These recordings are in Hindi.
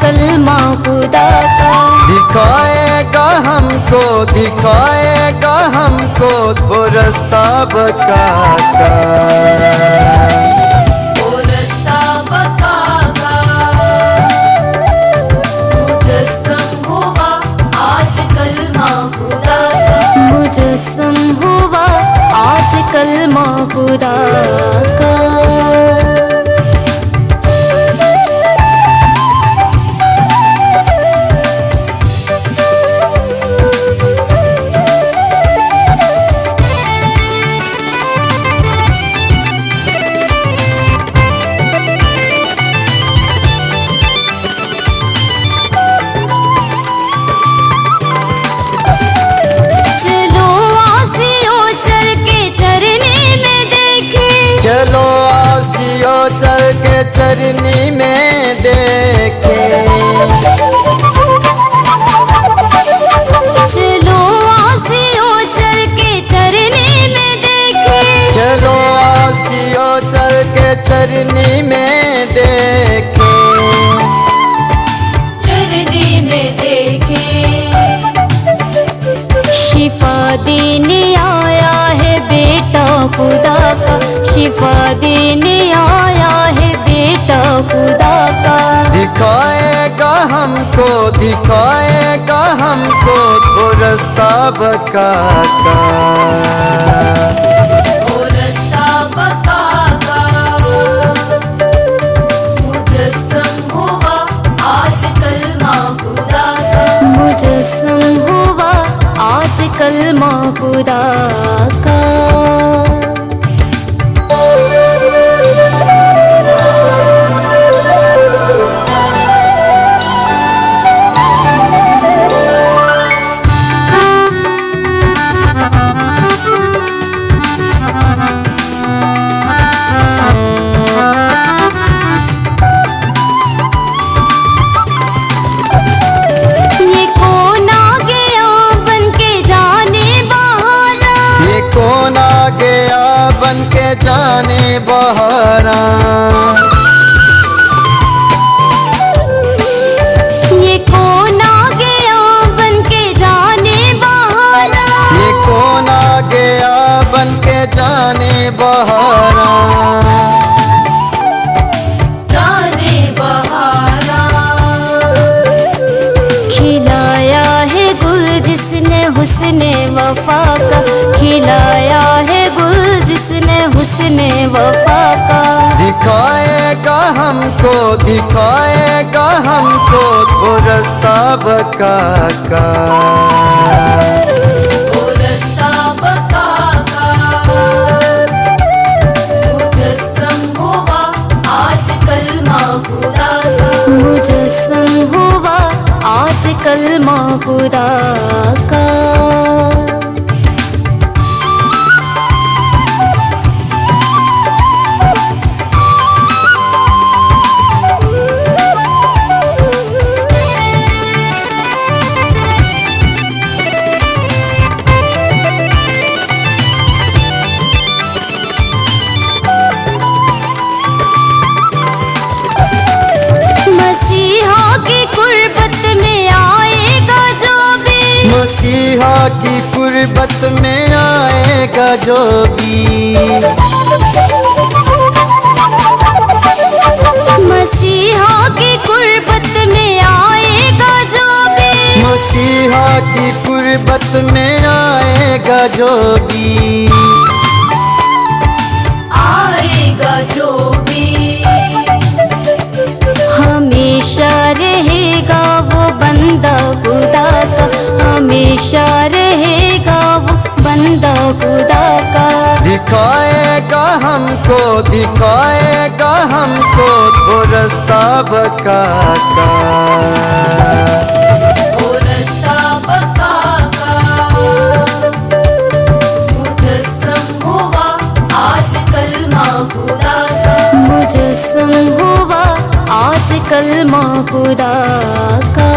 कलमा खुदा का। दिखाएगा हमको वो रास्ता बका का। वो रास्ता बका का मुजस्सम हुआ आज कलमा खुदा का। मुजस्सम हुआ आज कलमा खुदा का। चलो आसियो चल के चरनी में देखे। चलो आसियो चल के चरनी में देखे। चलो आसियो चल के चरनी में देखे। चरनी में देखे शिफा देने आया है बेटा खुदा का। शिफा देने आया है बेटा खुदा का। दिखाएगा हमको वो रास्ता बका का। वो रास्ता बका का मुजस्सम हुआ आज कलमा खुदा का। मुजस्सम हुआ आज कलमा खुदा का। जाने बहारा ये कौन आ गया बन के जाने बहारा। ये कौन आ गया बन के जाने बहारा। जाने बहारा खिलाया है गुल जिसने हुस्ने वफा का। खिलाया है गुल जिसने हुस्ने वफा का। दिखाएगा हमको वो रास्ता बका का। वो रास्ता बका का मुजस्सम हुआ आज कलमा खुदा का। मुजस्सम हुआ आज कलमा खुदा का। मसीहा की कुर्बत में आएगा जो भी। मसीहा की कुर्बत में आएगा जो भी। मसीहा की कुर्बत में आएगा जो भी। मसीहा की कुर्बत में आएगा जो भी। आएगा जो भी हमेशा रहेगा वो बंदा खुदा का। हमेशा रहेगा वो बंदा खुदा का। दिखाएगा हमको वो रास्ता बका का। वो रास्ता बका का मुजस्सम हुआ आज कलमा खुदा का। मुजस्सम हुआ आज कलमा खुदा का।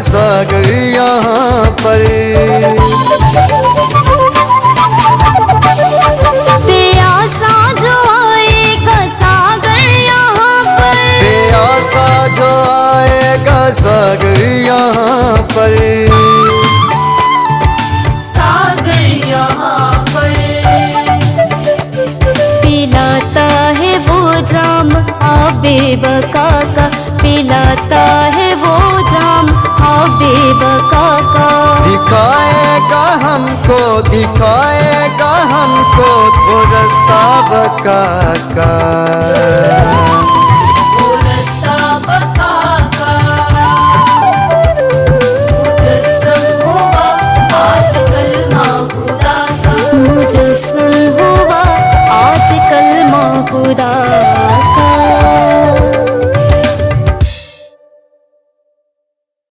सागर यहाँ पर। प्यासा जो आएगा सागर यहाँ पर, प्यासा जो आएगा सागर यहाँ पर, सागर यहाँ पर। पिलाता है वो जाम आबे बका का, पिलाता है वो जाम आबे बका का। दिखाएगा हमको, दिखाएगा हमको वो रास्ता बका का। वो रास्ता बका का। मुजस्सम हुआ आज कलमा खुदा का, मुजस्सम हुआ आज कलमा खुदा